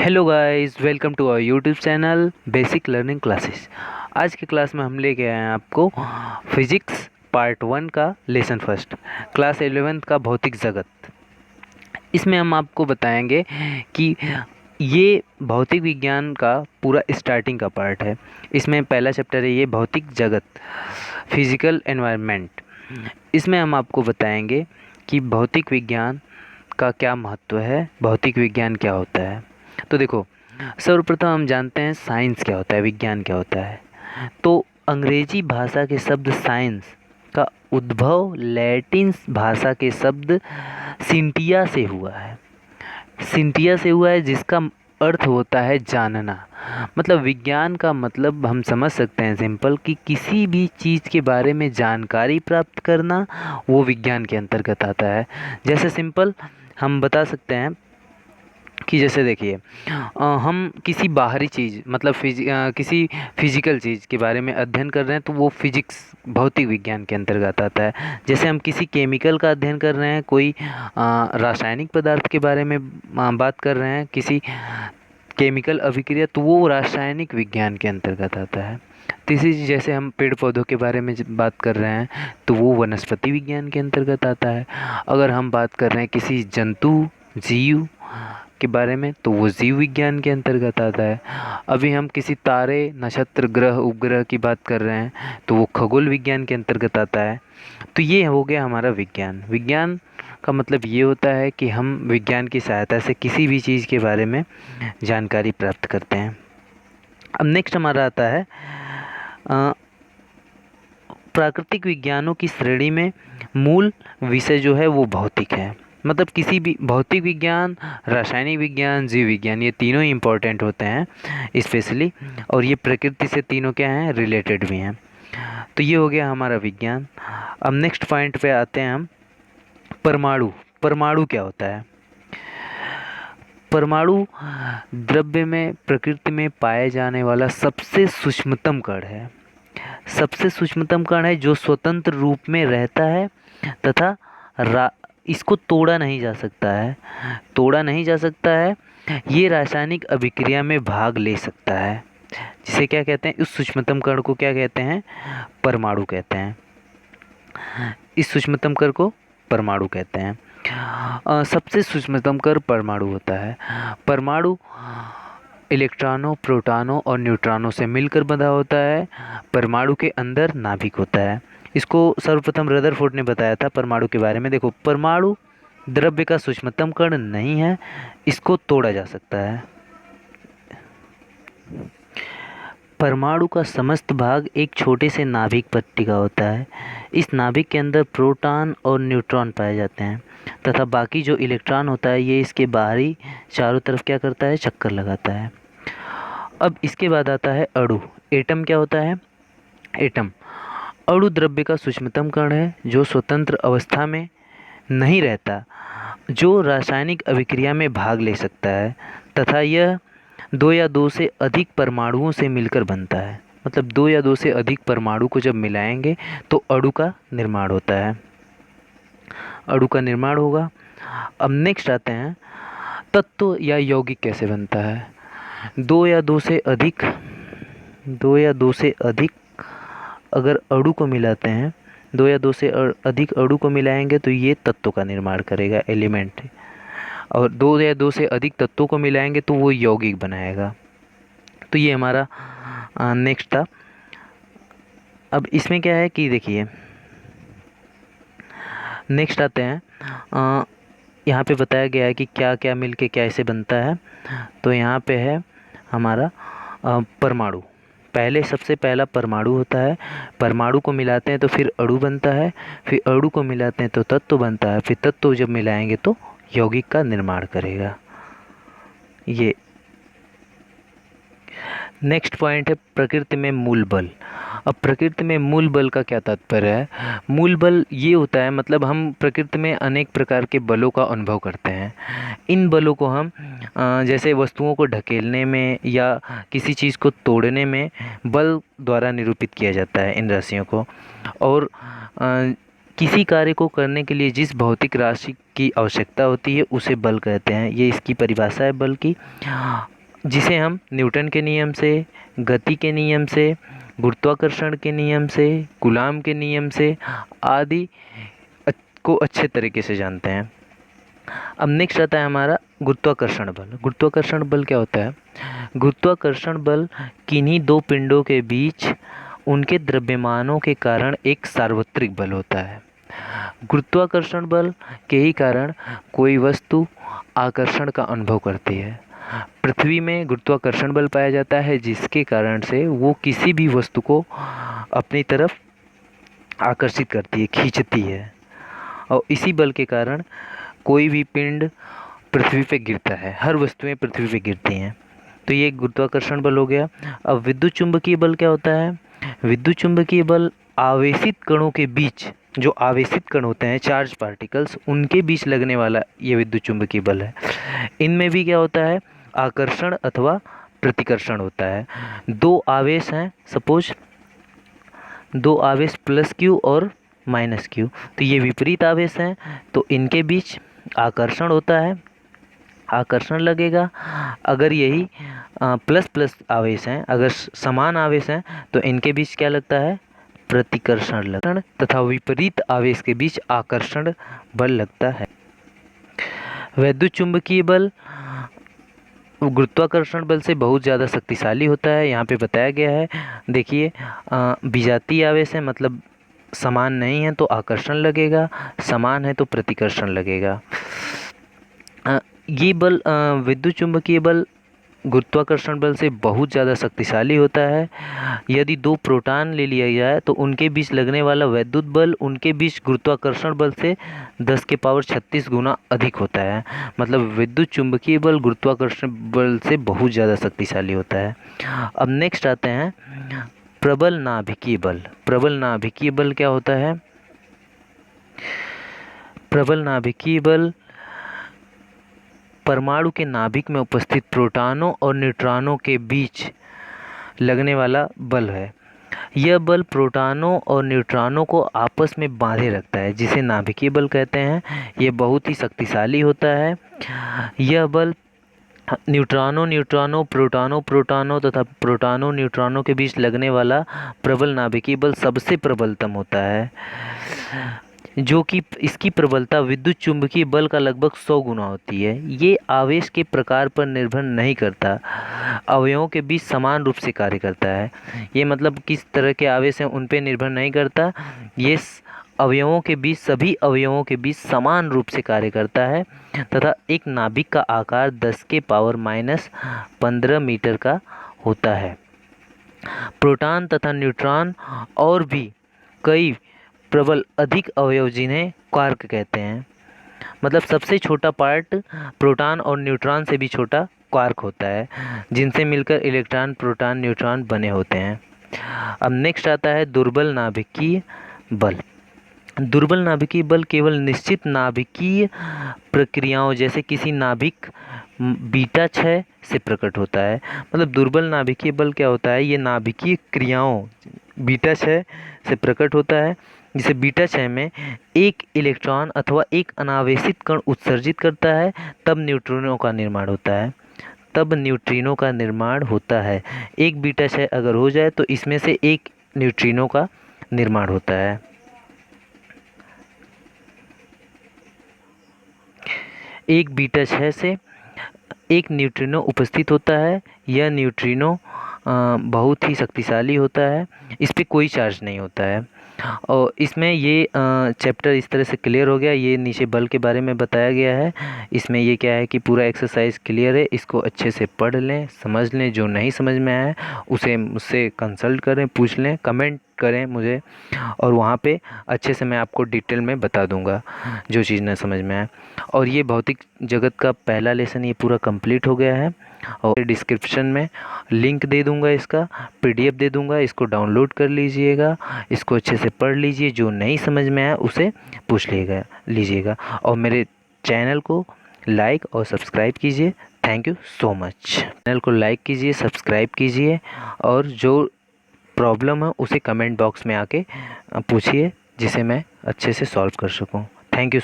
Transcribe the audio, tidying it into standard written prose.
Hello guys, welcome to our YouTube channel basic learning classes. आज की class में हम लेके आए हैं आपको फिजिक्स पार्ट 1 का लेसन फर्स्ट, क्लास 11th का भौतिक जगत। इसमें हम आपको बताएंगे कि ये भौतिक विज्ञान का पूरा स्टार्टिंग का पार्ट है। इसमें पहला चैप्टर है ये भौतिक जगत, फिजिकल एनवायरनमेंट। इसमें हम आपको बताएंगे कि भौतिक विज्ञान का क्या महत्व है, भौतिक विज्ञान क्या होता है। तो देखो, सर्वप्रथम हम जानते हैं साइंस क्या होता है, विज्ञान क्या होता है। तो अंग्रेजी भाषा के शब्द साइंस का उद्भव लैटिन भाषा के शब्द सिंटिया से हुआ है। सिंटिया से हुआ है जिसका अर्थ होता है जानना। मतलब विज्ञान का मतलब हम समझ सकते हैं सिंपल कि किसी भी चीज़ के बारे में जानकारी प्राप्त करना, वो विज्ञान के अंतर्गत आता है। जैसे सिंपल हम बता सकते हैं कि जैसे देखिए, हम किसी बाहरी चीज़ मतलब किसी फिजिकल चीज़ के बारे में अध्ययन कर रहे हैं तो वो फिजिक्स भौतिक विज्ञान के अंतर्गत आता है। जैसे हम किसी केमिकल का अध्ययन कर रहे हैं, कोई रासायनिक पदार्थ के बारे में बात कर रहे हैं, किसी केमिकल अभिक्रिया, तो वो रासायनिक विज्ञान के अंतर्गत आता है। तीसरी चीज़, जैसे हम पेड़ पौधों के बारे में बात कर रहे हैं तो वो वनस्पति विज्ञान के अंतर्गत आता है। अगर हम बात कर रहे हैं किसी जंतु जीव के बारे में तो वो जीव विज्ञान के अंतर्गत आता है। अभी हम किसी तारे, नक्षत्र, ग्रह, उपग्रह की बात कर रहे हैं तो वो खगोल विज्ञान के अंतर्गत आता है। तो ये हो गया हमारा विज्ञान। विज्ञान का मतलब ये होता है कि हम विज्ञान की सहायता से किसी भी चीज़ के बारे में जानकारी प्राप्त करते हैं। अब नेक्स्ट हमारा आता है प्राकृतिक विज्ञानों की श्रेणी में मूल विषय जो है वो भौतिक है। मतलब किसी भी भौतिक विज्ञान, रासायनिक विज्ञान, जीव विज्ञान, ये तीनों ही इम्पोर्टेंट होते हैं स्पेशली, और ये प्रकृति से तीनों क्या हैं, रिलेटेड भी हैं। तो ये हो गया हमारा विज्ञान। अब नेक्स्ट पॉइंट पे आते हैं हम, परमाणु। परमाणु क्या होता है? परमाणु द्रव्य में प्रकृति में पाए जाने वाला सबसे सूक्ष्मतम कण है। सबसे सूक्ष्मतम कण है जो स्वतंत्र रूप में रहता है तथा इसको तोड़ा नहीं जा सकता है। तोड़ा नहीं जा सकता है। ये रासायनिक अभिक्रिया में भाग ले सकता है, जिसे क्या कहते हैं, इस सूक्ष्मतम कण को क्या कहते हैं, परमाणु कहते हैं। इस सूक्ष्मतम कण को परमाणु कहते हैं। सबसे सूक्ष्मतम कण परमाणु होता है। परमाणु इलेक्ट्रॉनों, प्रोटॉनों और न्यूट्रॉनों से मिलकर बंधा होता है। परमाणु के अंदर नाभिक होता है। इसको सर्वप्रथम रदरफोर्ड ने बताया था परमाणु के बारे में। देखो, परमाणु द्रव्य का सूक्ष्मतम कण नहीं है, इसको तोड़ा जा सकता है। परमाणु का समस्त भाग एक छोटे से नाभिक पर टिका होता है। इस नाभिक के अंदर प्रोटॉन और न्यूट्रॉन पाए जाते हैं तथा बाकी जो इलेक्ट्रॉन होता है ये इसके बाहरी चारों तरफ क्या करता है, चक्कर लगाता है। अब इसके बाद आता है अणु। एटम क्या होता है? एटम अणु द्रव्य का सूक्ष्मतम कण है जो स्वतंत्र अवस्था में नहीं रहता, जो रासायनिक अभिक्रिया में भाग ले सकता है तथा यह दो या दो से अधिक परमाणुओं से मिलकर बनता है। मतलब दो या दो से अधिक परमाणु को जब मिलाएंगे तो अणु का निर्माण होता है। अणु का निर्माण होगा। अब नेक्स्ट आते हैं तत्व या यौगिक कैसे बनता है। दो या दो से अधिक अगर अणु को मिलाते हैं, दो या दो से अधिक अणु को मिलाएंगे तो ये तत्व का निर्माण करेगा, एलिमेंट। और दो या दो से अधिक तत्वों को मिलाएंगे तो वो यौगिक बनाएगा। तो ये हमारा नेक्स्ट था। अब इसमें क्या है कि देखिए, नेक्स्ट आते हैं, यहाँ पे बताया गया है कि क्या क्या मिलके कैसे बनता है। तो यहाँ पे है हमारा परमाणु। पहले सबसे पहला परमाणु होता है। परमाणु को मिलाते हैं तो फिर अणु बनता है, फिर अणु को मिलाते हैं तो तत्व बनता है, फिर तत्व जब मिलाएंगे तो यौगिक का निर्माण करेगा। ये नेक्स्ट पॉइंट है प्रकृति में मूल बल। अब प्रकृति में मूल बल का क्या तात्पर्य है? मूल बल ये होता है, मतलब हम प्रकृति में अनेक प्रकार के बलों का अनुभव करते हैं। इन बलों को हम जैसे वस्तुओं को ढकेलने में या किसी चीज़ को तोड़ने में बल द्वारा निरूपित किया जाता है इन राशियों को। और किसी कार्य को करने के लिए जिस भौतिक राशि की आवश्यकता होती है उसे बल कहते हैं। ये इसकी परिभाषा है बल की, जिसे हम न्यूटन के नियम से, गति के नियम से, गुरुत्वाकर्षण के नियम से, कूलाम के नियम से आदि को अच्छे तरीके से जानते हैं। अब नेक्स्ट आता है हमारा गुरुत्वाकर्षण बल। गुरुत्वाकर्षण बल क्या होता है? गुरुत्वाकर्षण बल किन्हीं दो पिंडों के बीच उनके द्रव्यमानों के कारण एक सार्वत्रिक बल होता है। गुरुत्वाकर्षण बल के ही कारण कोई वस्तु आकर्षण का अनुभव करती है। पृथ्वी में गुरुत्वाकर्षण बल पाया जाता है, जिसके कारण से वो किसी भी वस्तु को अपनी तरफ आकर्षित करती है, खींचती है, और इसी बल के कारण कोई भी पिंड पृथ्वी पे गिरता है। हर वस्तुएं पृथ्वी पे गिरती हैं। तो ये गुरुत्वाकर्षण बल हो गया। अब विद्युत चुंबकीय बल क्या होता है? विद्युत चुंबकीय बल आवेशित कणों के बीच, जो आवेशित कण होते हैं, चार्ज पार्टिकल्स, उनके बीच लगने वाला ये विद्युत चुंबकीय बल है। इनमें भी क्या होता है? आकर्षण अथवा प्रतिकर्षण होता है। दो आवेश हैं, सपोज दो आवेश प्लस क्यू और माइनस क्यू, तो ये विपरीत आवेश हैं, तो इनके बीच आकर्षण होता है, आकर्षण लगेगा। अगर यही प्लस प्लस आवेश हैं, अगर समान आवेश हैं, तो इनके बीच क्या लगता है? प्रतिकर्षण लगता है, तथा विपरीत आवेश के बीच आकर्षण बल लगता है। वैद्युत चुंबकीय बल गुरुत्वाकर्षण बल से बहुत ज़्यादा शक्तिशाली होता है। यहाँ पे बताया गया है, देखिए, विजातीय आवेश है, मतलब समान नहीं है तो आकर्षण लगेगा, समान है तो प्रतिकर्षण लगेगा। ये बल, विद्युत चुंबकीय बल गुरुत्वाकर्षण बल से बहुत ज़्यादा शक्तिशाली होता है। यदि दो प्रोटॉन ले लिया जाए तो उनके बीच लगने वाला वैद्युत बल उनके बीच गुरुत्वाकर्षण बल से 10 के पावर 36 गुना अधिक होता है। मतलब विद्युत चुंबकीय बल गुरुत्वाकर्षण बल से बहुत ज़्यादा शक्तिशाली होता है। अब नेक्स्ट आते हैं प्रबल नाभिकीय बल। प्रबल नाभिकीय बल क्या होता है? प्रबल नाभिकीय बल परमाणु के नाभिक में उपस्थित प्रोटॉनों और न्यूट्रॉनों के बीच लगने वाला बल है। यह बल प्रोटॉनों और न्यूट्रॉनों को आपस में बांधे रखता है, जिसे नाभिकीय बल कहते हैं। यह बहुत ही शक्तिशाली होता है। यह बल न्यूट्रॉनों, प्रोटॉनों तथा प्रोटॉनों न्यूट्रॉनों के बीच लगने वाला प्रबल नाभिकीय बल सबसे प्रबलतम होता है, जो कि इसकी प्रबलता विद्युत चुंबकीय बल का लगभग 100 गुना होती है। ये आवेश के प्रकार पर निर्भर नहीं करता, अवयवों के बीच समान रूप से कार्य करता है। ये मतलब किस तरह के आवेश हैं उन पे निर्भर नहीं करता, ये अवयवों के बीच, सभी अवयवों के बीच समान रूप से कार्य करता है, तथा एक नाभिक का आकार 10 के पावर माइनस 15 मीटर का होता है। प्रोटॉन तथा न्यूट्रॉन और भी कई प्रबल अधिक अवयव जिन्हें क्वार्क कहते हैं। मतलब सबसे छोटा पार्ट प्रोटॉन और न्यूट्रॉन से भी छोटा क्वार्क होता है, जिनसे मिलकर इलेक्ट्रॉन, प्रोटॉन, न्यूट्रॉन बने होते हैं। अब नेक्स्ट आता है दुर्बल नाभिकीय बल। दुर्बल नाभिकीय बल केवल निश्चित नाभिकीय प्रक्रियाओं, जैसे किसी नाभिक बीटा 6 से प्रकट होता है। मतलब दुर्बल नाभिकीय बल क्या होता है? ये नाभिकीय क्रियाओं बीटा 6 से प्रकट होता है, जिसे बीटा 6 में एक इलेक्ट्रॉन अथवा एक अनावेशित कण उत्सर्जित करता है, तब न्यूट्रिनो का निर्माण होता है। एक बीटा 6 अगर हो जाए तो इसमें से एक न्यूट्रिनो का निर्माण होता है। एक बीटा 6 से एक न्यूट्रिनो उपस्थित होता है। यह न्यूट्रिनो बहुत ही शक्तिशाली होता है, इस पर कोई चार्ज नहीं होता है। और इसमें ये चैप्टर इस तरह से क्लियर हो गया। ये नीचे बल के बारे में बताया गया है। इसमें ये क्या है कि पूरा एक्सरसाइज क्लियर है, इसको अच्छे से पढ़ लें, समझ लें। जो नहीं समझ में आया उसे मुझसे कंसल्ट करें, पूछ लें, कमेंट करें मुझे, और वहाँ पे अच्छे से मैं आपको डिटेल में बता दूंगा जो चीज़ न समझ में आए। और ये भौतिक जगत का पहला लेसन ये पूरा कंप्लीट हो गया है, और डिस्क्रिप्शन में लिंक दे दूंगा, इसका PDF दे दूंगा, इसको डाउनलोड कर लीजिएगा, इसको अच्छे से पढ़ लीजिए। जो नहीं समझ में आया उसे पूछ लीजिएगा, और मेरे चैनल को लाइक और सब्सक्राइब कीजिए। Thank you so much. Channel को लाइक कीजिए, सब्सक्राइब कीजिए, और जो प्रॉब्लम है उसे कमेंट बॉक्स में आके पूछिए, जिसे मैं अच्छे से सॉल्व कर सकूँ। Thank you.